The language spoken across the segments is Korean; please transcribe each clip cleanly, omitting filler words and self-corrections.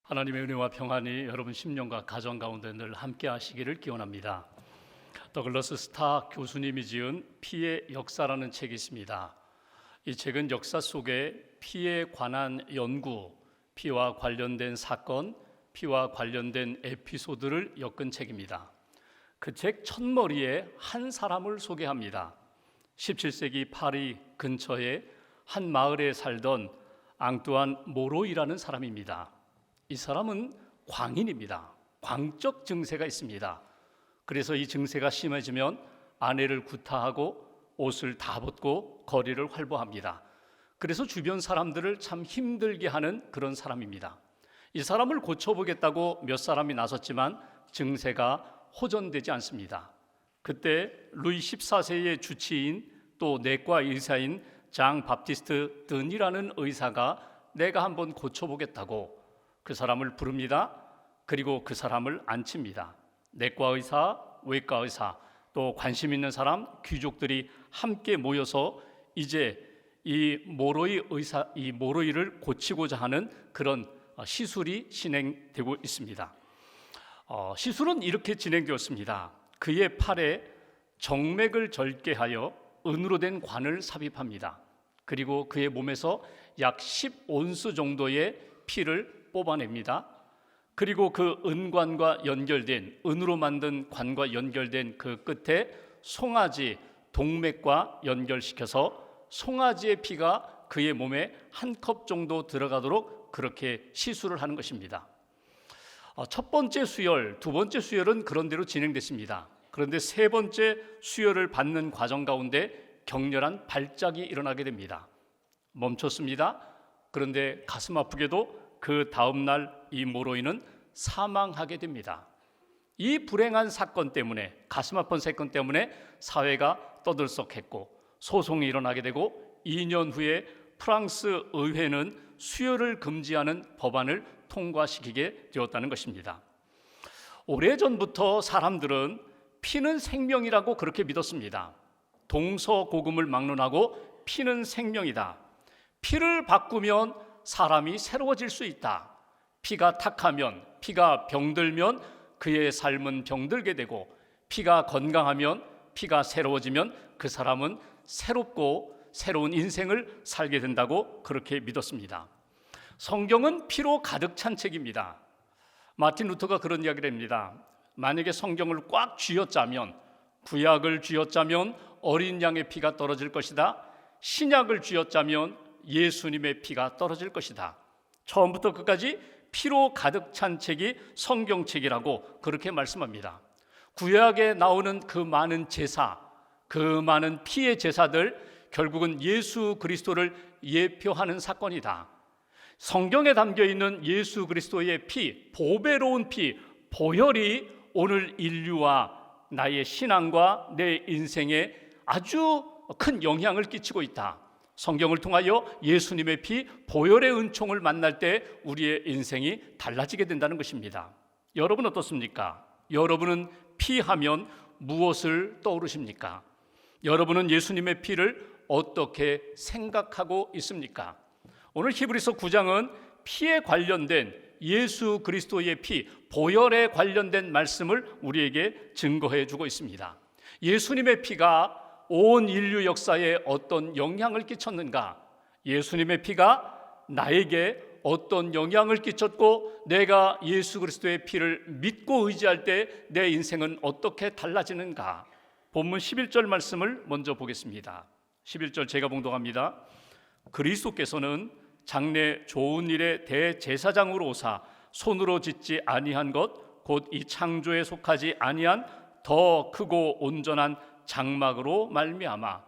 하나님의 은혜와 평안이 여러분 심령과 가정 가운데 늘 함께 하시기를 기원합니다. 더글러스 스타 교수님이 지은 피의 역사라는 책이 있습니다. 이 책은 역사 속에 피에 관한 연구, 피와 관련된 사건, 피와 관련된 에피소드를 엮은 책입니다. 그 책 첫머리에 한 사람을 소개합니다. 17세기 파리 근처에 한 마을에 살던 앙뚜안 모로이라는 사람입니다. 이 사람은 광인입니다. 광적 증세가 있습니다. 그래서 이 증세가 심해지면 아내를 구타하고 옷을 다 벗고 거리를 활보합니다. 그래서 주변 사람들을 참 힘들게 하는 그런 사람입니다. 이 사람을 고쳐보겠다고 몇 사람이 나섰지만 증세가 호전되지 않습니다. 그때 루이 14세의 주치인 또 내과 의사인 장 바프티스트 든이라는 의사가 내가 한번 고쳐보겠다고 그 사람을 부릅니다. 그리고 그 사람을 앉힙니다. 내과 의사, 외과 의사, 또 관심 있는 사람, 귀족들이 함께 모여서 이제 이 모로이를 고치고자 하는 그런 시술이 진행되고 있습니다. 시술은 이렇게 진행되었습니다. 그의 팔에 정맥을 절개 하여 은으로 된 관을 삽입합니다. 그리고 그의 몸에서 약 10온스 정도의 피를 뽑아냅니다. 그리고 그 은관과 연결된, 은으로 만든 관과 연결된 그 끝에 송아지 동맥과 연결시켜서 송아지의 피가 그의 몸에 한 컵 정도 들어가도록 그렇게 시술을 하는 것입니다. 첫 번째 수혈, 두 번째 수혈은 그런 대로 진행됐습니다. 그런데 세 번째 수혈을 받는 과정 가운데 격렬한 발작이 일어나게 됩니다. 멈췄습니다. 그런데 가슴 아프게도 그 다음 날 이 모로이는 사망하게 됩니다. 이 불행한 사건 때문에, 가슴 아픈 사건 때문에 사회가 떠들썩했고 소송이 일어나게 되고 2년 후에 프랑스 의회는 수혈을 금지하는 법안을 통과시키게 되었다는 것입니다. 오래전부터 사람들은 피는 생명이라고 그렇게 믿었습니다. 동서고금을 막론하고 피는 생명이다. 피를 바꾸면 사람이 새로워질 수 있다. 피가 탁하면, 피가 병들면 그의 삶은 병들게 되고, 피가 건강하면, 피가 새로워지면 그 사람은 새롭고 새로운 인생을 살게 된다고 그렇게 믿었습니다. 성경은 피로 가득 찬 책입니다. 마틴 루터가 그런 이야기를 합니다. 만약에 성경을 꽉 쥐어짜면, 구약을 쥐어짜면 어린 양의 피가 떨어질 것이다. 신약을 쥐어짜면 예수님의 피가 떨어질 것이다. 처음부터 끝까지 피로 가득 찬 책이 성경책이라고 그렇게 말씀합니다. 구약에 나오는 그 많은 제사, 그 많은 피의 제사들, 결국은 예수 그리스도를 예표하는 사건이다. 성경에 담겨있는 예수 그리스도의 피, 보배로운 피, 보혈이 오늘 인류와 나의 신앙과 내 인생에 아주 큰 영향을 끼치고 있다. 성경을 통하여 예수님의 피, 보혈의 은총을 만날 때 우리의 인생이 달라지게 된다는 것입니다. 여러분 어떻습니까? 여러분은 피하면 무엇을 떠오르십니까? 여러분은 예수님의 피를 어떻게 생각하고 있습니까? 오늘 히브리서 9장은 피에 관련된 예수 그리스도의 피, 보혈에 관련된 말씀을 우리에게 증거해 주고 있습니다. 예수님의 피가 온 인류 역사에 어떤 영향을 끼쳤는가? 예수님의 피가 나에게 어떤 영향을 끼쳤고, 내가 예수 그리스도의 피를 믿고 의지할 때 내 인생은 어떻게 달라지는가? 본문 11절 말씀을 먼저 보겠습니다. 11절 제가 봉독합니다. 그리스도께서는 장래 좋은 일의 대제사장으로 오사 손으로 짓지 아니한 것, 곧 이 창조에 속하지 아니한 더 크고 온전한 장막으로 말미암아.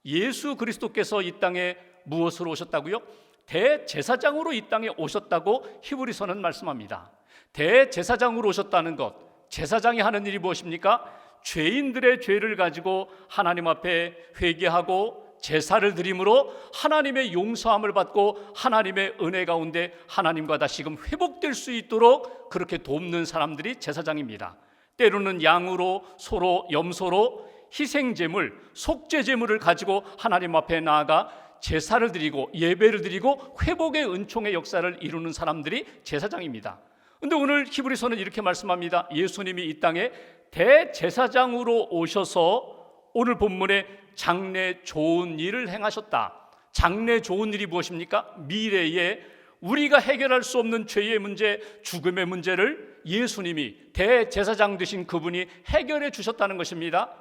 예수 그리스도께서 이 땅에 무엇으로 오셨다고요? 대제사장으로 이 땅에 오셨다고 히브리서는 말씀합니다. 대제사장으로 오셨다는 것, 제사장이 하는 일이 무엇입니까? 죄인들의 죄를 가지고 하나님 앞에 회개하고 제사를 드림으로 하나님의 용서함을 받고 하나님의 은혜 가운데 하나님과 다시금 회복될 수 있도록 그렇게 돕는 사람들이 제사장입니다. 때로는 양으로, 소로, 염소로 희생제물, 속죄제물을 가지고 하나님 앞에 나아가 제사를 드리고 예배를 드리고 회복의 은총의 역사를 이루는 사람들이 제사장입니다. 근데 오늘 히브리서는 이렇게 말씀합니다. 예수님이 이 땅에 대제사장으로 오셔서 오늘 본문에 장래 좋은 일을 행하셨다. 장래 좋은 일이 무엇입니까? 미래에 우리가 해결할 수 없는 죄의 문제, 죽음의 문제를 예수님이 대제사장 되신 그분이 해결해 주셨다는 것입니다.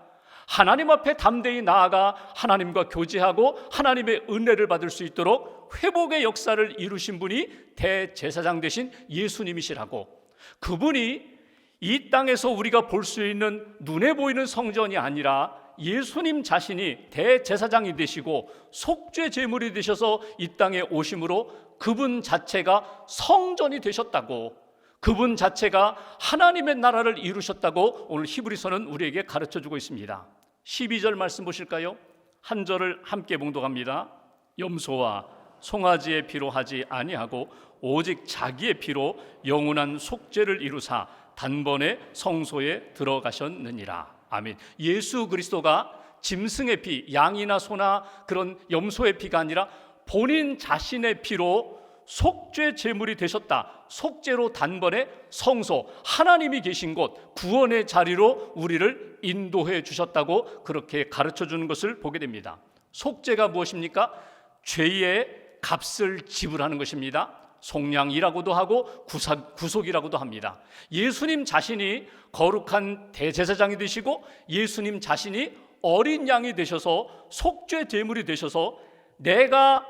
하나님 앞에 담대히 나아가 하나님과 교제하고 하나님의 은혜를 받을 수 있도록 회복의 역사를 이루신 분이 대제사장 되신 예수님이시라고. 그분이 이 땅에서 우리가 볼 수 있는 눈에 보이는 성전이 아니라 예수님 자신이 대제사장이 되시고 속죄 제물이 되셔서 이 땅에 오심으로 그분 자체가 성전이 되셨다고, 그분 자체가 하나님의 나라를 이루셨다고 오늘 히브리서는 우리에게 가르쳐주고 있습니다. 12절 말씀 보실까요? 한 절을 함께 봉독합니다. 염소와 송아지의 피로 하지 아니하고 오직 자기의 피로 영원한 속죄를 이루사 단번에 성소에 들어가셨느니라. 아멘. 예수 그리스도가 짐승의 피, 양이나 소나 그런 염소의 피가 아니라 본인 자신의 피로 속죄 제물이 되셨다. 속죄로 단번에 성소, 하나님이 계신 곳, 구원의 자리로 우리를 인도해 주셨다고 그렇게 가르쳐 주는 것을 보게 됩니다. 속죄가 무엇입니까? 죄의 값을 지불하는 것입니다. 속량이라고도 하고 구속이라고도 합니다. 예수님 자신이 거룩한 대제사장이 되시고 예수님 자신이 어린 양이 되셔서 속죄 제물이 되셔서 내가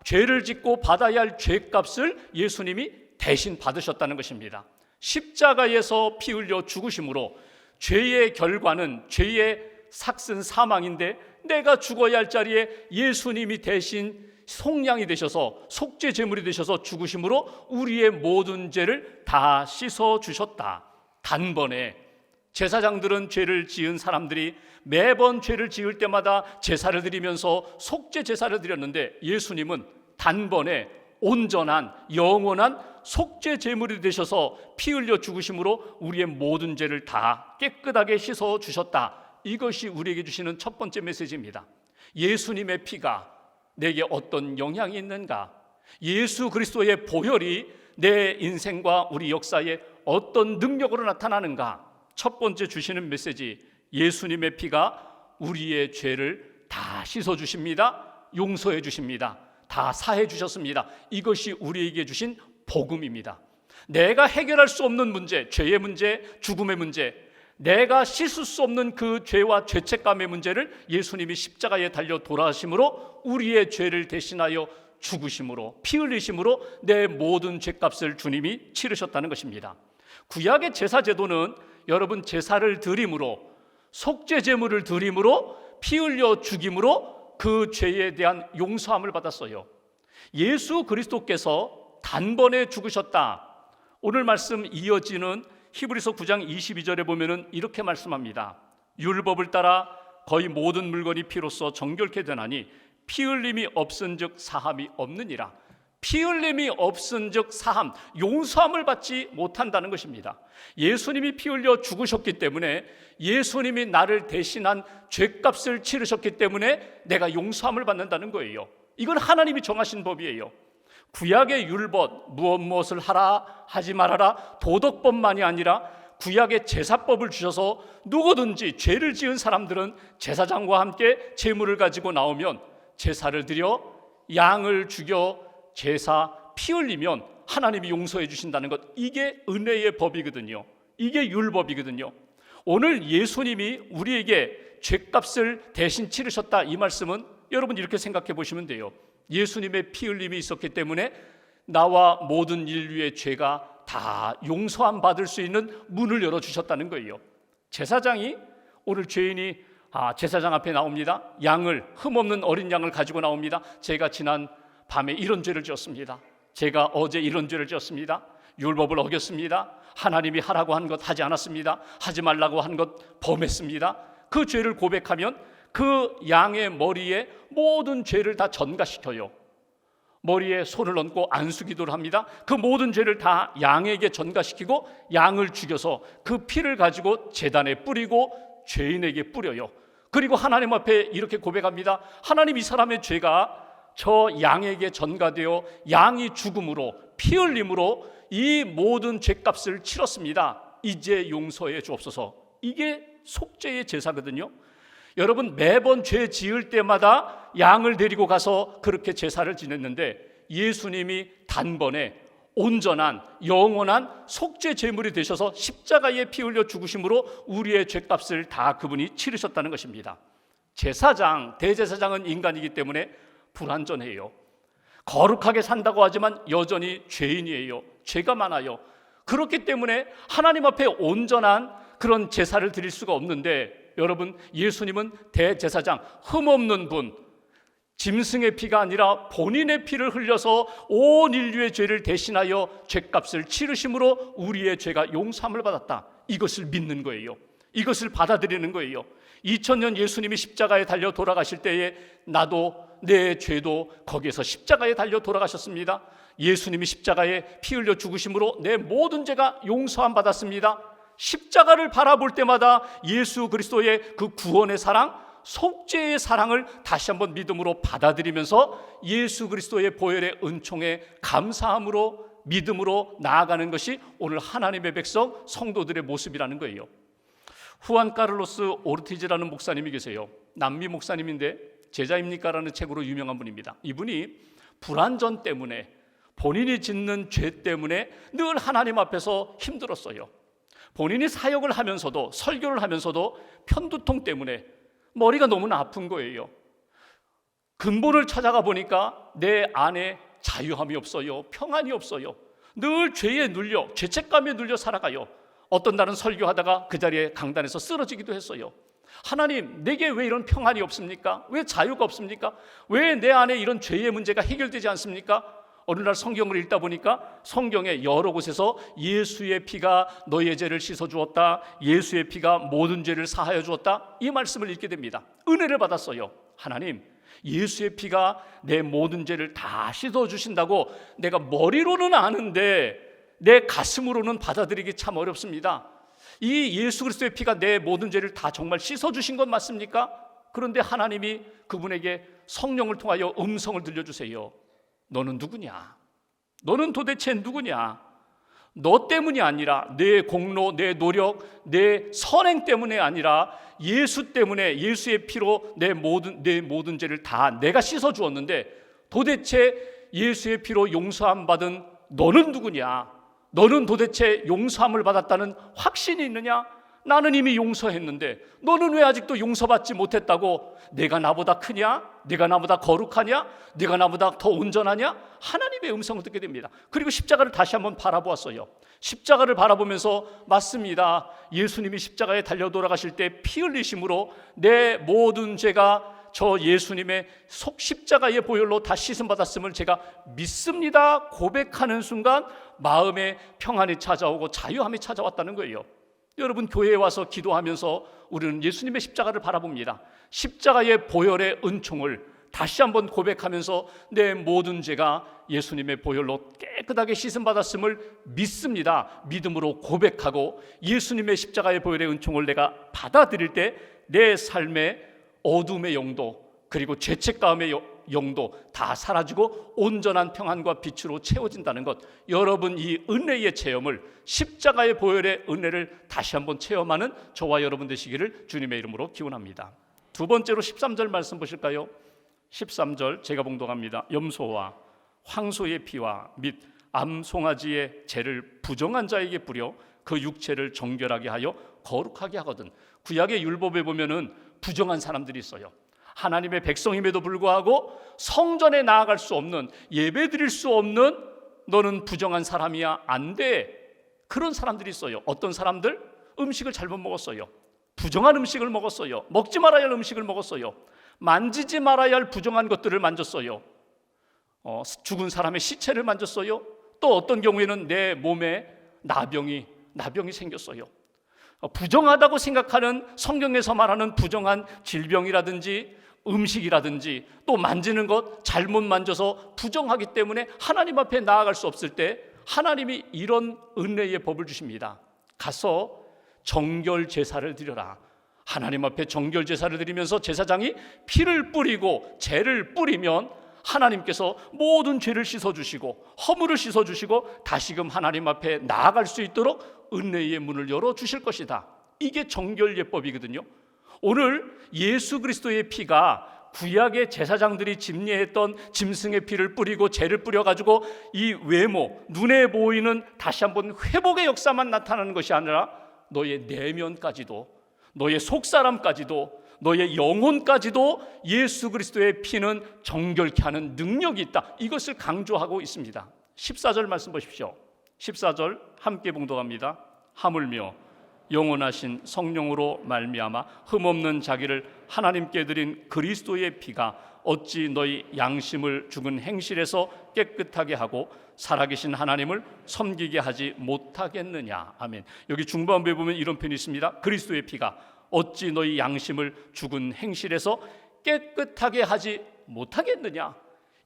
죄를 짓고 받아야 할 죄값을 예수님이 대신 받으셨다는 것입니다. 십자가에서 피 흘려 죽으심으로 죄의 결과는 죄의 삭슨 사망인데 내가 죽어야 할 자리에 예수님이 대신 속량이 되셔서 속죄 제물이 되셔서 죽으심으로 우리의 모든 죄를 다 씻어 주셨다. 단번에 제사장들은 죄를 지은 사람들이 매번 죄를 지을 때마다 제사를 드리면서 속죄 제사를 드렸는데 예수님은 단번에 온전한 영원한 속죄 제물이 되셔서 피 흘려 죽으심으로 우리의 모든 죄를 다 깨끗하게 씻어 주셨다. 이것이 우리에게 주시는 첫 번째 메시지입니다. 예수님의 피가 내게 어떤 영향이 있는가? 예수 그리스도의 보혈이 내 인생과 우리 역사에 어떤 능력으로 나타나는가? 첫 번째 주시는 메시지, 예수님의 피가 우리의 죄를 다 씻어 주십니다. 용서해 주십니다. 다 사해 주셨습니다. 이것이 우리에게 주신 복음입니다. 내가 해결할 수 없는 문제, 죄의 문제, 죽음의 문제, 내가 씻을 수 없는 그 죄와 죄책감의 문제를 예수님이 십자가에 달려 돌아가심으로 우리의 죄를 대신하여 죽으심으로 피 흘리심으로 내 모든 죄값을 주님이 치르셨다는 것입니다. 구약의 제사 제도는 여러분 제사를 드림으로 속죄 제물을 드림으로 피 흘려 죽임으로 그 죄에 대한 용서함을 받았어요. 예수 그리스도께서 단번에 죽으셨다. 오늘 말씀 이어지는 히브리서 9장 22절에 보면은 이렇게 말씀합니다. 율법을 따라 거의 모든 물건이 피로써 정결케 되나니 피 흘림이 없은즉 사함이 없느니라. 피 흘림이 없은즉 사함, 용서함을 받지 못한다는 것입니다. 예수님이 피 흘려 죽으셨기 때문에 예수님이 나를 대신한 죄값을 치르셨기 때문에 내가 용서함을 받는다는 거예요. 이건 하나님이 정하신 법이에요. 구약의 율법, 무엇을 하라 하지 말아라 도덕법만이 아니라 구약의 제사법을 주셔서 누구든지 죄를 지은 사람들은 제사장과 함께 제물을 가지고 나오면 제사를 드려 양을 죽여 제사 피 흘리면 하나님이 용서해 주신다는 것, 이게 은혜의 법이거든요. 이게 율법이거든요. 오늘 예수님이 우리에게 죄값을 대신 치르셨다, 이 말씀은 여러분 이렇게 생각해 보시면 돼요. 예수님의 피 흘림이 있었기 때문에 나와 모든 인류의 죄가 다 용서함 받을 수 있는 문을 열어주셨다는 거예요. 제사장이, 오늘 죄인이 제사장 앞에 나옵니다. 양을, 흠없는 어린 양을 가지고 나옵니다. 제가 지난 밤에 이런 죄를 지었습니다. 제가 어제 이런 죄를 지었습니다. 율법을 어겼습니다. 하나님이 하라고 한 것 하지 않았습니다. 하지 말라고 한 것 범했습니다. 그 죄를 고백하면 그 양의 머리에 모든 죄를 다 전가시켜요. 머리에 손을 얹고 안수기도를 합니다. 그 모든 죄를 다 양에게 전가시키고 양을 죽여서 그 피를 가지고 제단에 뿌리고 죄인에게 뿌려요. 그리고 하나님 앞에 이렇게 고백합니다. 하나님, 이 사람의 죄가 저 양에게 전가되어 양이 죽음으로 피 흘림으로 이 모든 죄값을 치렀습니다. 이제 용서해 주옵소서. 이게 속죄의 제사거든요. 여러분, 매번 죄 지을 때마다 양을 데리고 가서 그렇게 제사를 지냈는데 예수님이 단번에 온전한 영원한 속죄 제물이 되셔서 십자가에 피 흘려 죽으심으로 우리의 죄값을 다 그분이 치르셨다는 것입니다. 제사장, 대제사장은 인간이기 때문에 불완전해요. 거룩하게 산다고 하지만 여전히 죄인이에요. 죄가 많아요. 그렇기 때문에 하나님 앞에 온전한 그런 제사를 드릴 수가 없는데, 여러분, 예수님은 대제사장, 흠없는 분, 짐승의 피가 아니라 본인의 피를 흘려서 온 인류의 죄를 대신하여 죄값을 치르심으로 우리의 죄가 용서함을 받았다. 이것을 믿는 거예요. 이것을 받아들이는 거예요. 2000년 예수님이 십자가에 달려 돌아가실 때에 나도 내 죄도 거기에서 십자가에 달려 돌아가셨습니다. 예수님이 십자가에 피 흘려 죽으심으로 내 모든 죄가 용서함 받았습니다. 십자가를 바라볼 때마다 예수 그리스도의 그 구원의 사랑, 속죄의 사랑을 다시 한번 믿음으로 받아들이면서 예수 그리스도의 보혈의 은총에 감사함으로 믿음으로 나아가는 것이 오늘 하나님의 백성 성도들의 모습이라는 거예요. 후안 카를로스 오르티즈라는 목사님이 계세요. 남미 목사님인데 제자입니까? 라는 책으로 유명한 분입니다. 이분이 불완전 때문에, 본인이 짓는 죄 때문에 늘 하나님 앞에서 힘들었어요. 본인이 사역을 하면서도, 설교를 하면서도 편두통 때문에 머리가 너무나 아픈 거예요. 근본을 찾아가 보니까 내 안에 자유함이 없어요. 평안이 없어요. 늘 죄에 눌려, 죄책감에 눌려 살아가요. 어떤 날은 설교하다가 그 자리에 강단에서 쓰러지기도 했어요. 하나님, 내게 왜 이런 평안이 없습니까? 왜 자유가 없습니까? 왜 내 안에 이런 죄의 문제가 해결되지 않습니까? 어느 날 성경을 읽다 보니까 성경에 여러 곳에서 예수의 피가 너의 죄를 씻어주었다, 예수의 피가 모든 죄를 사하여 주었다, 이 말씀을 읽게 됩니다. 은혜를 받았어요. 하나님, 예수의 피가 내 모든 죄를 다 씻어주신다고 내가 머리로는 아는데 내 가슴으로는 받아들이기 참 어렵습니다. 이 예수 그리스도의 피가 내 모든 죄를 다 정말 씻어주신 것 맞습니까? 그런데 하나님이 그분에게 성령을 통하여 음성을 들려주세요. 너는 누구냐? 너는 도대체 누구냐? 너 때문이 아니라, 내 공로, 내 노력, 내 선행 때문에 아니라 예수 때문에, 예수의 피로 내 모든 죄를 다 내가 씻어 주었는데 도대체 예수의 피로 용서함 받은 너는 누구냐? 너는 도대체 용서함을 받았다는 확신이 있느냐? 나는 이미 용서했는데 너는 왜 아직도 용서받지 못했다고? 내가 나보다 크냐? 내가 나보다 거룩하냐? 내가 나보다 더 온전하냐? 하나님의 음성을 듣게 됩니다. 그리고 십자가를 다시 한번 바라보았어요. 십자가를 바라보면서, 맞습니다. 예수님이 십자가에 달려 돌아가실 때 피 흘리심으로 내 모든 죄가 저 예수님의 십자가의 보혈로 다 씻음 받았음을 제가 믿습니다. 고백하는 순간 마음에 평안이 찾아오고 자유함이 찾아왔다는 거예요. 여러분, 교회에 와서 기도하면서 우리는 예수님의 십자가를 바라봅니다. 십자가의 보혈의 은총을 다시 한번 고백하면서 내 모든 죄가 예수님의 보혈로 깨끗하게 씻음받았음을 믿습니다. 믿음으로 고백하고 예수님의 십자가의 보혈의 은총을 내가 받아들일 때 내 삶의 어둠의 영도, 그리고 죄책감의 영도 다 사라지고 온전한 평안과 빛으로 채워진다는 것, 여러분 이 은혜의 체험을, 십자가의 보혈의 은혜를 다시 한번 체험하는 저와 여러분 되시기를 주님의 이름으로 기원합니다. 두 번째로 13절 말씀 보실까요? 13절 제가 봉독합니다. 염소와 황소의 피와 및 암송아지의 죄를 부정한 자에게 뿌려 그 육체를 정결하게 하여 거룩하게 하거든. 구약의 율법에 보면은 부정한 사람들이 있어요. 하나님의 백성임에도 불구하고 성전에 나아갈 수 없는, 예배 드릴 수 없는, 너는 부정한 사람이야, 안 돼, 그런 사람들이 있어요. 어떤 사람들? 음식을 잘못 먹었어요. 부정한 음식을 먹었어요. 먹지 말아야 할 음식을 먹었어요. 만지지 말아야 할 부정한 것들을 만졌어요. 죽은 사람의 시체를 만졌어요. 또 어떤 경우에는 내 몸에 나병이 생겼어요. 부정하다고 생각하는, 성경에서 말하는 부정한 질병이라든지 음식이라든지 또 만지는 것 잘못 만져서 부정하기 때문에 하나님 앞에 나아갈 수 없을 때 하나님이 이런 은혜의 법을 주십니다. 가서 정결 제사를 드려라. 하나님 앞에 정결 제사를 드리면서 제사장이 피를 뿌리고 죄를 뿌리면 하나님께서 모든 죄를 씻어주시고 허물을 씻어주시고 다시금 하나님 앞에 나아갈 수 있도록 은혜의 문을 열어주실 것이다. 이게 정결예법이거든요. 오늘 예수 그리스도의 피가 구약의 제사장들이 집례했던 짐승의 피를 뿌리고 죄를 뿌려가지고 이 외모, 눈에 보이는 다시 한번 회복의 역사만 나타나는 것이 아니라 너의 내면까지도, 너의 속사람까지도, 너의 영혼까지도 예수 그리스도의 피는 정결케 하는 능력이 있다. 이것을 강조하고 있습니다. 14절 말씀 보십시오. 14절 함께 봉독합니다. 하물며 영원하신 성령으로 말미암아 흠없는 자기를 하나님께 드린 그리스도의 피가 어찌 너희 양심을 죽은 행실에서 깨끗하게 하고 살아계신 하나님을 섬기게 하지 못하겠느냐. 아멘. 여기 중반부에 보면 이런 표현이 있습니다. 그리스도의 피가 어찌 너희 양심을 죽은 행실에서 깨끗하게 하지 못하겠느냐.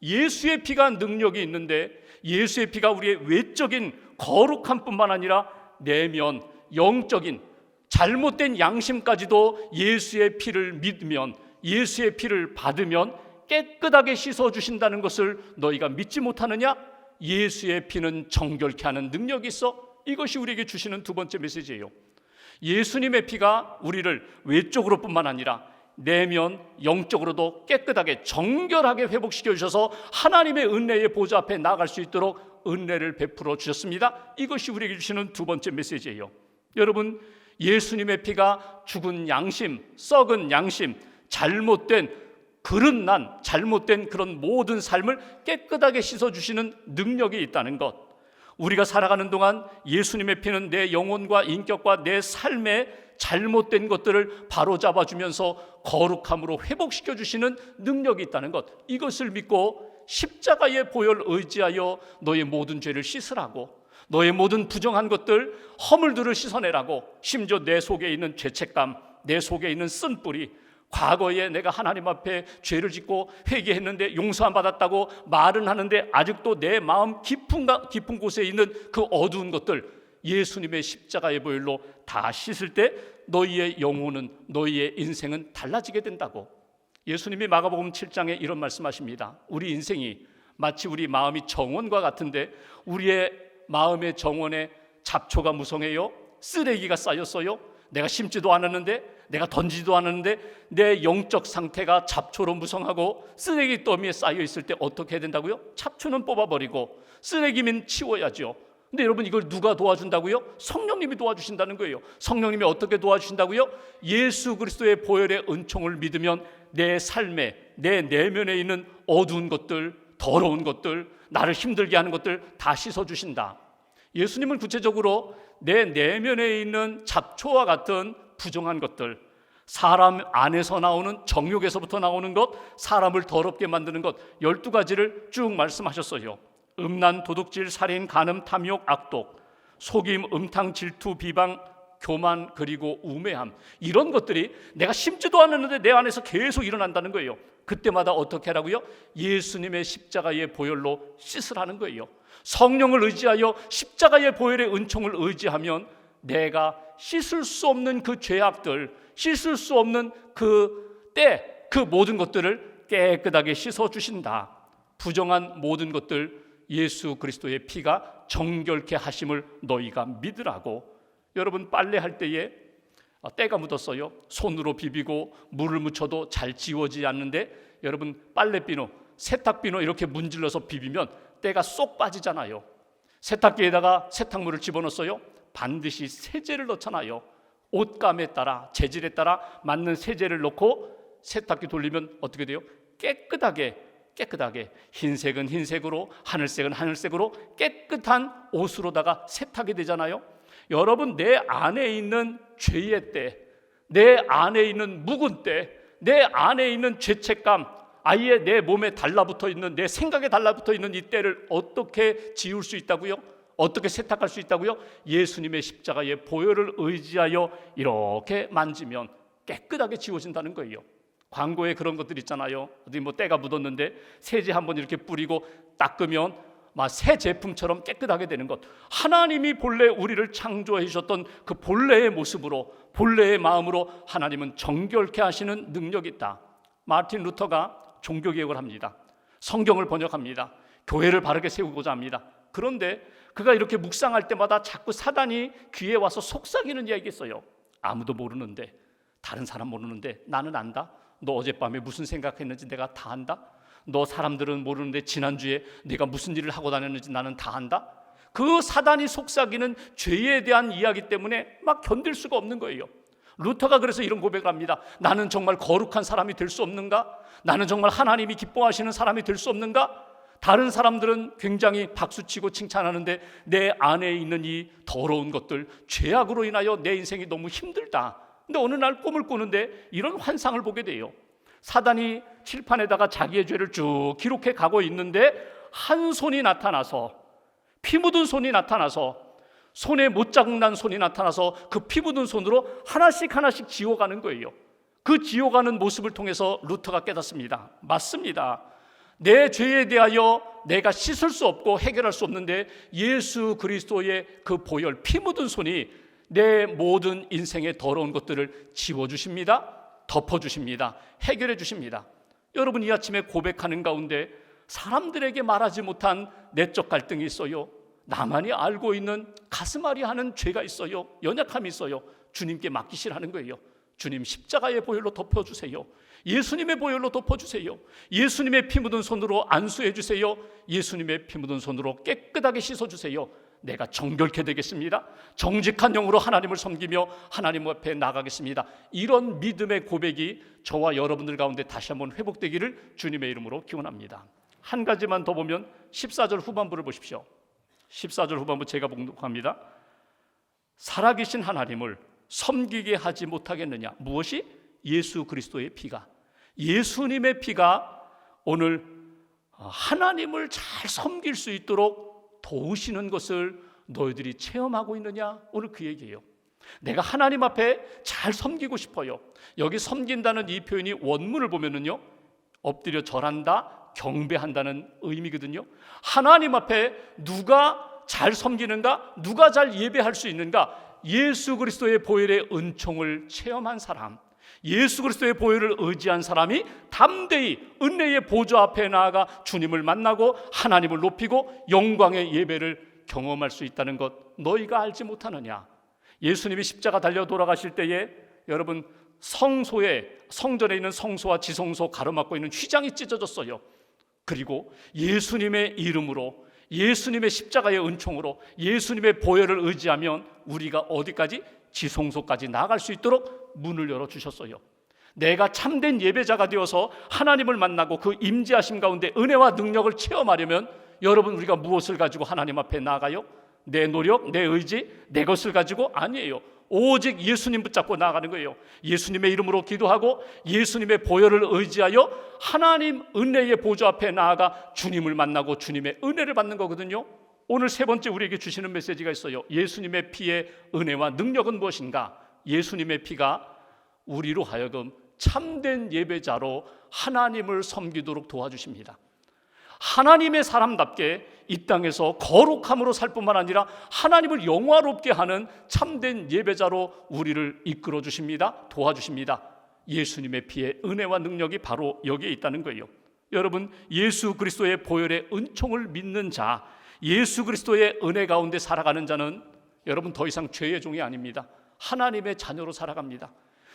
예수의 피가 능력이 있는데 예수의 피가 우리의 외적인 거룩함뿐만 아니라 내면 영적인 잘못된 양심까지도 예수의 피를 믿으면, 예수의 피를 받으면 깨끗하게 씻어주신다는 것을 너희가 믿지 못하느냐? 예수의 피는 정결케 하는 능력이 있어. 이것이 우리에게 주시는 두 번째 메시지예요. 예수님의 피가 우리를 외적으로 뿐만 아니라 내면 영적으로도 깨끗하게 정결하게 회복시켜 주셔서 하나님의 은혜의 보좌 앞에 나아갈 수 있도록 은혜를 베풀어 주셨습니다. 이것이 우리에게 주시는 두 번째 메시지예요. 여러분, 예수님의 피가 죽은 양심, 썩은 양심, 잘못된 그릇난 잘못된 그런 모든 삶을 깨끗하게 씻어주시는 능력이 있다는 것, 우리가 살아가는 동안 예수님의 피는 내 영혼과 인격과 내 삶의 잘못된 것들을 바로잡아주면서 거룩함으로 회복시켜주시는 능력이 있다는 것, 이것을 믿고 십자가의 보혈을 의지하여 너의 모든 죄를 씻으라고, 너의 모든 부정한 것들, 허물들을 씻어내라고, 심지어 내 속에 있는 죄책감, 내 속에 있는 쓴뿌리, 과거에 내가 하나님 앞에 죄를 짓고 회개했는데 용서 안 받았다고 말은 하는데 아직도 내 마음 깊은 곳에 있는 그 어두운 것들, 예수님의 십자가의 보혈로 다 씻을 때 너희의 영혼은, 너희의 인생은 달라지게 된다고. 예수님이 마가복음 7장에 이런 말씀하십니다. 우리 인생이 마치 우리 마음이 정원과 같은데 우리의 마음의 정원에 잡초가 무성해요. 쓰레기가 쌓였어요. 내가 심지도 않았는데, 내가 던지지도 않았는데 내 영적 상태가 잡초로 무성하고 쓰레기 더미에 쌓여 있을 때 어떻게 해야 된다고요? 잡초는 뽑아버리고 쓰레기면 치워야죠. 근데 여러분, 이걸 누가 도와준다고요? 성령님이 도와주신다는 거예요. 성령님이 어떻게 도와주신다고요? 예수 그리스도의 보혈의 은총을 믿으면 내 삶에, 내 내면에 있는 어두운 것들, 더러운 것들, 나를 힘들게 하는 것들 다 씻어주신다. 예수님은 구체적으로 내 내면에 있는 잡초와 같은 부정한 것들, 사람 안에서 나오는 정욕에서부터 나오는 것, 사람을 더럽게 만드는 것 12가지를 쭉 말씀하셨어요. 음란, 도둑질, 살인, 간음, 탐욕, 악독, 속임, 음탕, 질투, 비방, 교만, 그리고 우매함, 이런 것들이 내가 심지도 않았는데 내 안에서 계속 일어난다는 거예요. 그때마다 어떻게 하라고요? 예수님의 십자가의 보혈로 씻으라는 거예요. 성령을 의지하여 십자가의 보혈의 은총을 의지하면 내가 씻을 수 없는 그 죄악들, 씻을 수 없는 그 모든 것들을 깨끗하게 씻어주신다. 부정한 모든 것들 예수 그리스도의 피가 정결케 하심을 너희가 믿으라고. 여러분, 빨래할 때에 때가 묻었어요. 손으로 비비고 물을 묻혀도 잘 지워지지 않는데, 여러분, 빨래비누, 세탁비누 이렇게 문질러서 비비면 때가 쏙 빠지잖아요. 세탁기에다가 세탁물을 집어넣었어요. 반드시 세제를 넣잖아요. 옷감에 따라, 재질에 따라 맞는 세제를 넣고 세탁기 돌리면 어떻게 돼요? 깨끗하게, 흰색은 흰색으로, 하늘색은 하늘색으로 깨끗한 옷으로다가 세탁이 되잖아요. 여러분, 내 안에 있는 죄의 때, 내 안에 있는 묵은 때, 내 안에 있는 죄책감, 아예 내 몸에 달라붙어 있는, 내 생각에 달라붙어 있는 이 때를 어떻게 지울 수 있다고요? 어떻게 세탁할 수 있다고요? 예수님의 십자가의 보혈을 의지하여 이렇게 만지면 깨끗하게 지워진다는 거예요. 광고에 그런 것들 있잖아요. 어디 때가 묻었는데 세제 한번 이렇게 뿌리고 닦으면 막 새 제품처럼 깨끗하게 되는 것. 하나님이 본래 우리를 창조해 주셨던 그 본래의 모습으로, 본래의 마음으로 하나님은 정결케 하시는 능력이 있다. 마틴 루터가 종교개혁을 합니다. 성경을 번역합니다. 교회를 바르게 세우고자 합니다. 그런데 그가 이렇게 묵상할 때마다 자꾸 사단이 귀에 와서 속삭이는 이야기가 있어요. 아무도 모르는데, 다른 사람 모르는데 나는 안다. 너 어젯밤에 무슨 생각했는지 내가 다 안다. 너 사람들은 모르는데 지난주에 네가 무슨 일을 하고 다녔는지 나는 다 안다. 그 사단이 속삭이는 죄에 대한 이야기 때문에 막 견딜 수가 없는 거예요. 루터가 그래서 이런 고백을 합니다. 나는 정말 거룩한 사람이 될 수 없는가? 나는 정말 하나님이 기뻐하시는 사람이 될 수 없는가? 다른 사람들은 굉장히 박수치고 칭찬하는데 내 안에 있는 이 더러운 것들, 죄악으로 인하여 내 인생이 너무 힘들다. 근데 어느 날 꿈을 꾸는데 이런 환상을 보게 돼요. 사단이 칠판에다가 자기의 죄를 쭉 기록해 가고 있는데 한 손이 나타나서, 피 묻은 손이 나타나서, 손에 못자국 난 손이 나타나서 그 피 묻은 손으로 하나씩 하나씩 지워가는 거예요. 그 지워가는 모습을 통해서 루터가 깨닫습니다. 맞습니다. 내 죄에 대하여 내가 씻을 수 없고 해결할 수 없는데 예수 그리스도의 그 보혈, 피 묻은 손이 내 모든 인생의 더러운 것들을 지워주십니다. 덮어주십니다. 해결해 주십니다. 여러분, 이 아침에 고백하는 가운데 사람들에게 말하지 못한 내적 갈등이 있어요. 나만이 알고 있는 가슴앓이 하는 죄가 있어요. 연약함이 있어요. 주님께 맡기시라는 거예요. 주님, 십자가의 보혈로 덮어주세요. 예수님의 보혈로 덮어주세요. 예수님의 피 묻은 손으로 안수해 주세요. 예수님의 피 묻은 손으로 깨끗하게 씻어주세요. 내가 정결케 되겠습니다. 정직한 영으로 하나님을 섬기며 하나님 앞에 나가겠습니다. 이런 믿음의 고백이 저와 여러분들 가운데 다시 한번 회복되기를 주님의 이름으로 기원합니다. 한 가지만 더 보면 14절 후반부를 보십시오. 14절 후반부 제가 봉독합니다. 살아계신 하나님을 섬기게 하지 못하겠느냐? 무엇이? 예수 그리스도의 피가, 예수님의 피가 오늘 하나님을 잘 섬길 수 있도록 도우시는 것을 너희들이 체험하고 있느냐? 오늘 그 얘기예요. 내가 하나님 앞에 잘 섬기고 싶어요. 여기 섬긴다는 이 표현이 원문을 보면은요, 엎드려 절한다, 경배한다는 의미거든요. 하나님 앞에 누가 잘 섬기는가? 누가 잘 예배할 수 있는가? 예수 그리스도의 보혈의 은총을 체험한 사람, 예수 그리스도의 보혈을 의지한 사람이 담대히 은혜의 보좌 앞에 나아가 주님을 만나고 하나님을 높이고 영광의 예배를 경험할 수 있다는 것 너희가 알지 못하느냐? 예수님이 십자가 달려 돌아가실 때에 여러분, 성전에 있는 성소와 지성소 가로막고 있는 휘장이 찢어졌어요. 그리고 예수님의 이름으로, 예수님의 십자가의 은총으로, 예수님의 보혈을 의지하면 우리가 어디까지? 지성소까지 나아갈 수 있도록 문을 열어주셨어요. 내가 참된 예배자가 되어서 하나님을 만나고 그 임재하심 가운데 은혜와 능력을 체험하려면 여러분, 우리가 무엇을 가지고 하나님 앞에 나아가요? 내 노력, 내 의지, 내 것을 가지고? 아니에요. 오직 예수님 붙잡고 나아가는 거예요. 예수님의 이름으로 기도하고 예수님의 보혈을 의지하여 하나님 은혜의 보좌 앞에 나아가 주님을 만나고 주님의 은혜를 받는 거거든요. 오늘 세 번째 우리에게 주시는 메시지가 있어요. 예수님의 피의 은혜와 능력은 무엇인가? 예수님의 피가 우리로 하여금 참된 예배자로 하나님을 섬기도록 도와주십니다. 하나님의 사람답게 이 땅에서 거룩함으로 살 뿐만 아니라 하나님을 영화롭게 하는 참된 예배자로 우리를 이끌어 주십니다. 도와주십니다. 예수님의 피의 은혜와 능력이 바로 여기에 있다는 거예요. 여러분, 예수 그리스도의 보혈의 은총을 믿는 자, 예수 그리스도의 은혜 가운데 살아가는 자는 여러분 더 이상 죄의 종이 아닙니다. 하나님의 자녀로 살아갑니다.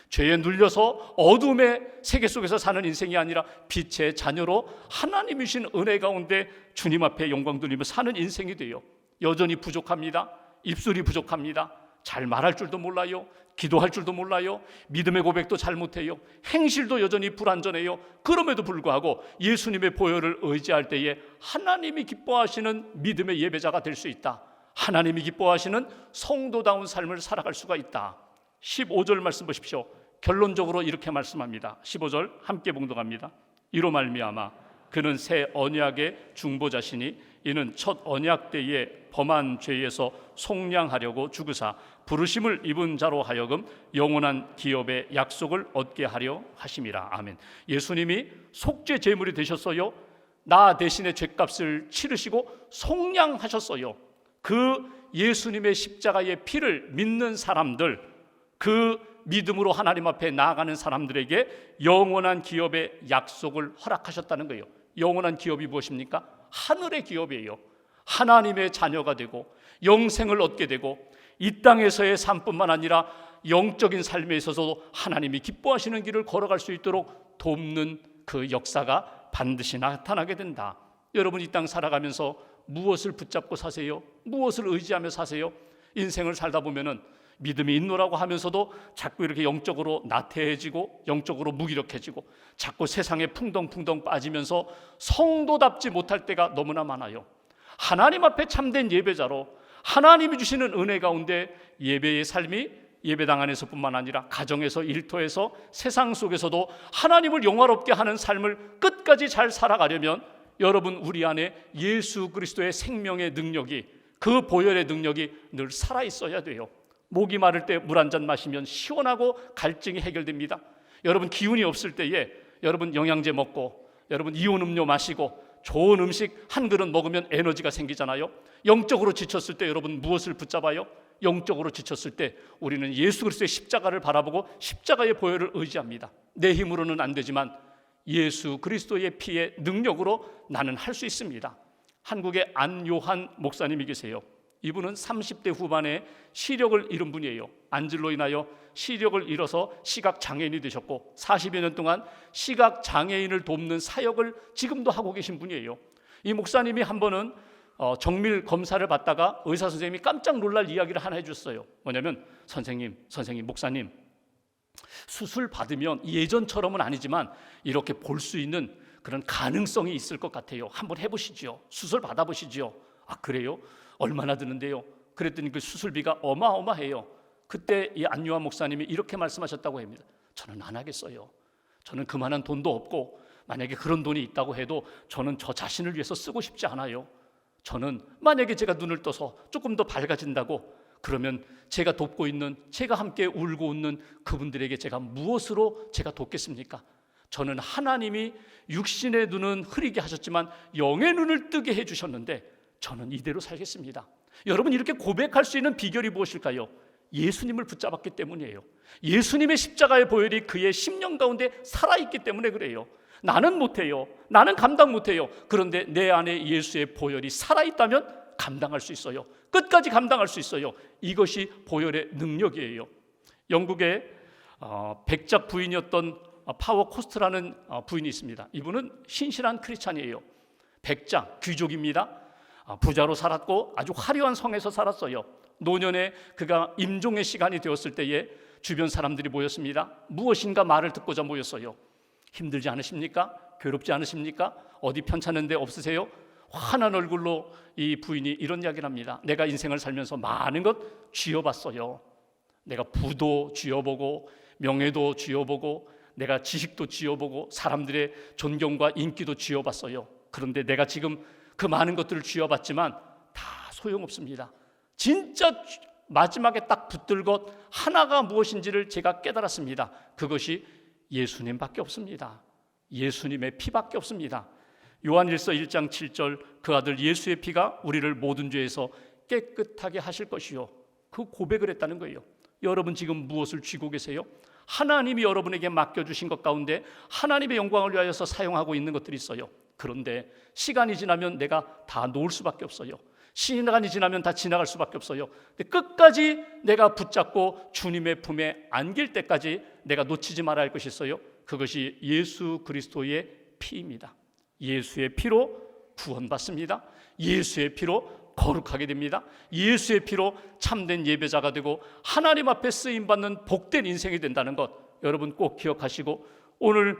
죄에 눌려서 어둠의 세계 속에서 사는 인생이 아니라 빛의 자녀로 하나님이신 은혜 가운데 주님 앞에 영광 돌리며 사는 인생이 돼요. 여전히 부족합니다. 입술이 부족합니다. 잘 말할 줄도 몰라요. 기도할 줄도 몰라요. 믿음의 고백도 잘 못해요. 행실도 여전히 불완전해요. 그럼에도 불구하고 예수님의 보혈을 의지할 때에 하나님이 기뻐하시는 믿음의 예배자가 될 수 있다. 하나님이 기뻐하시는 성도다운 삶을 살아갈 수가 있다. 15절 말씀 보십시오. 결론적으로 이렇게 말씀합니다. 15절 함께 봉독합니다. 이로 말미암아 그는 새 언약의 중보자시니 이는 첫 언약 때에 범한 죄에서 속량하려고 죽으사 부르심을 입은 자로 하여금 영원한 기업의 약속을 얻게 하려 하심이라. 아멘. 예수님이 속죄 제물이 되셨어요. 나 대신에 죄값을 치르시고 속량하셨어요. 그 예수님의 십자가의 피를 믿는 사람들, 그 믿음으로 하나님 앞에 나아가는 사람들에게 영원한 기업의 약속을 허락하셨다는 거예요. 영원한 기업이 무엇입니까? 하늘의 기업이에요. 하나님의 자녀가 되고 영생을 얻게 되고 이 땅에서의 삶뿐만 아니라 영적인 삶에 있어서도 하나님이 기뻐하시는 길을 걸어갈 수 있도록 돕는 그 역사가 반드시 나타나게 된다. 여러분, 이 땅 살아가면서 무엇을 붙잡고 사세요? 무엇을 의지하며 사세요? 인생을 살다 보면은 믿음이 있노라고 하면서도 자꾸 이렇게 영적으로 나태해지고 영적으로 무기력해지고 자꾸 세상에 풍덩풍덩 빠지면서 성도답지 못할 때가 너무나 많아요. 하나님 앞에 참된 예배자로 하나님이 주시는 은혜 가운데 예배의 삶이 예배당 안에서뿐만 아니라 가정에서, 일터에서, 세상 속에서도 하나님을 영화롭게 하는 삶을 끝까지 잘 살아가려면 여러분, 우리 안에 예수 그리스도의 생명의 능력이, 그 보혈의 능력이 늘 살아있어야 돼요. 목이 마를 때 물 한 잔 마시면 시원하고 갈증이 해결됩니다. 여러분, 기운이 없을 때에 여러분 영양제 먹고 여러분 이온 음료 마시고 좋은 음식 한 그릇 먹으면 에너지가 생기잖아요. 영적으로 지쳤을 때 여러분 무엇을 붙잡아요? 영적으로 지쳤을 때 우리는 예수 그리스도의 십자가를 바라보고 십자가의 보혈을 의지합니다. 내 힘으로는 안 되지만 예수 그리스도의 피의 능력으로 나는 할 수 있습니다. 한국의 안요한 목사님이 계세요. 이분은 30대 후반에 시력을 잃은 분이에요. 안질로 인하여 시력을 잃어서 시각장애인이 되셨고 40여 년 동안 시각장애인을 돕는 사역을 지금도 하고 계신 분이에요. 이 목사님이 한 번은 정밀 검사를 받다가 의사 선생님이 깜짝 놀랄 이야기를 하나 해줬어요. 뭐냐면 선생님, 목사님, 수술 받으면 예전처럼은 아니지만 이렇게 볼 수 있는 그런 가능성이 있을 것 같아요. 한번 해보시죠. 수술 받아보시죠. 아, 그래요? 얼마나 드는데요? 그랬더니 그 수술비가 어마어마해요. 그때 이 안유한 목사님이 이렇게 말씀하셨다고 합니다. 저는 안 하겠어요. 저는 그만한 돈도 없고 만약에 그런 돈이 있다고 해도 저는 저 자신을 위해서 쓰고 싶지 않아요. 저는 만약에 제가 눈을 떠서 조금 더 밝아진다고 그러면 제가 돕고 있는, 제가 함께 울고 웃는 그분들에게 제가 무엇으로 제가 돕겠습니까? 저는 하나님이 육신의 눈은 흐리게 하셨지만 영의 눈을 뜨게 해주셨는데 저는 이대로 살겠습니다. 여러분, 이렇게 고백할 수 있는 비결이 무엇일까요? 예수님을 붙잡았기 때문이에요. 예수님의 십자가의 보혈이 그의 심령 가운데 살아있기 때문에 그래요. 나는 못해요. 나는 감당 못해요. 그런데 내 안에 예수의 보혈이 살아있다면 감당할 수 있어요. 끝까지 감당할 수 있어요. 이것이 보혈의 능력이에요. 영국의 백작 부인이었던 파워 코스트라는 부인이 있습니다. 이분은 신실한 크리스찬이에요. 백작, 귀족입니다. 부자로 살았고 아주 화려한 성에서 살았어요. 노년에 그가 임종의 시간이 되었을 때에 주변 사람들이 모였습니다. 무엇인가 말을 듣고자 모였어요. 힘들지 않으십니까? 괴롭지 않으십니까? 어디 편찮은 데 없으세요? 환한 얼굴로 이 부인이 이런 이야기를 합니다. 내가 인생을 살면서 많은 것 쥐어봤어요. 내가 부도 쥐어보고 명예도 쥐어보고 내가 지식도 쥐어보고 사람들의 존경과 인기도 쥐어봤어요. 그런데 내가 지금 그 많은 것들을 쥐어봤지만 다 소용없습니다. 진짜 마지막에 딱 붙들 것 하나가 무엇인지를 제가 깨달았습니다. 그것이 예수님밖에 없습니다. 예수님의 피밖에 없습니다. 요한일서 1장 7절 그 아들 예수의 피가 우리를 모든 죄에서 깨끗하게 하실 것이요. 그 고백을 했다는 거예요. 여러분 지금 무엇을 쥐고 계세요? 하나님이 여러분에게 맡겨주신 것 가운데 하나님의 영광을 위하여서 사용하고 있는 것들이 있어요. 그런데 시간이 지나면 내가 다 놓을 수밖에 없어요. 시간이 지나면 다 지나갈 수밖에 없어요. 근데 끝까지 내가 붙잡고 주님의 품에 안길 때까지 내가 놓치지 말아야 할 것이 있어요. 그것이 예수 그리스도의 피입니다. 예수의 피로 구원받습니다. 예수의 피로 거룩하게 됩니다. 예수의 피로 참된 예배자가 되고 하나님 앞에 쓰임받는 복된 인생이 된다는 것 여러분 꼭 기억하시고 오늘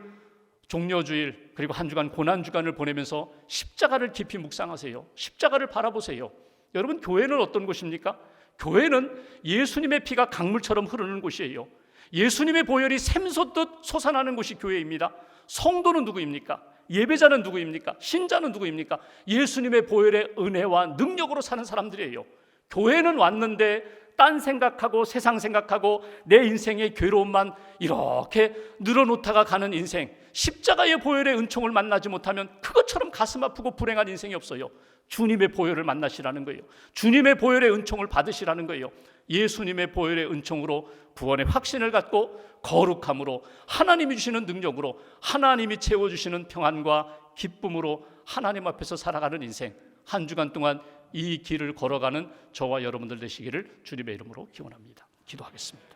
종려주일 그리고 한 주간 고난주간을 보내면서 십자가를 깊이 묵상하세요. 십자가를 바라보세요. 여러분 교회는 어떤 곳입니까? 교회는 예수님의 피가 강물처럼 흐르는 곳이에요. 예수님의 보혈이 샘솟듯 솟아나는 곳이 교회입니다. 성도는 누구입니까? 예배자는 누구입니까? 신자는 누구입니까? 예수님의 보혈의 은혜와 능력으로 사는 사람들이에요. 교회는 왔는데 딴 생각하고 세상 생각하고 내 인생의 괴로움만 이렇게 늘어놓다가 가는 인생, 십자가의 보혈의 은총을 만나지 못하면 그것처럼 가슴 아프고 불행한 인생이 없어요. 주님의 보혈을 만나시라는 거예요. 주님의 보혈의 은총을 받으시라는 거예요. 예수님의 보혈의 은총으로 구원의 확신을 갖고 거룩함으로 하나님이 주시는 능력으로 하나님이 채워주시는 평안과 기쁨으로 하나님 앞에서 살아가는 인생, 한 주간 동안 이 길을 걸어가는 저와 여러분들 되시기를 주님의 이름으로 기원합니다. 기도하겠습니다.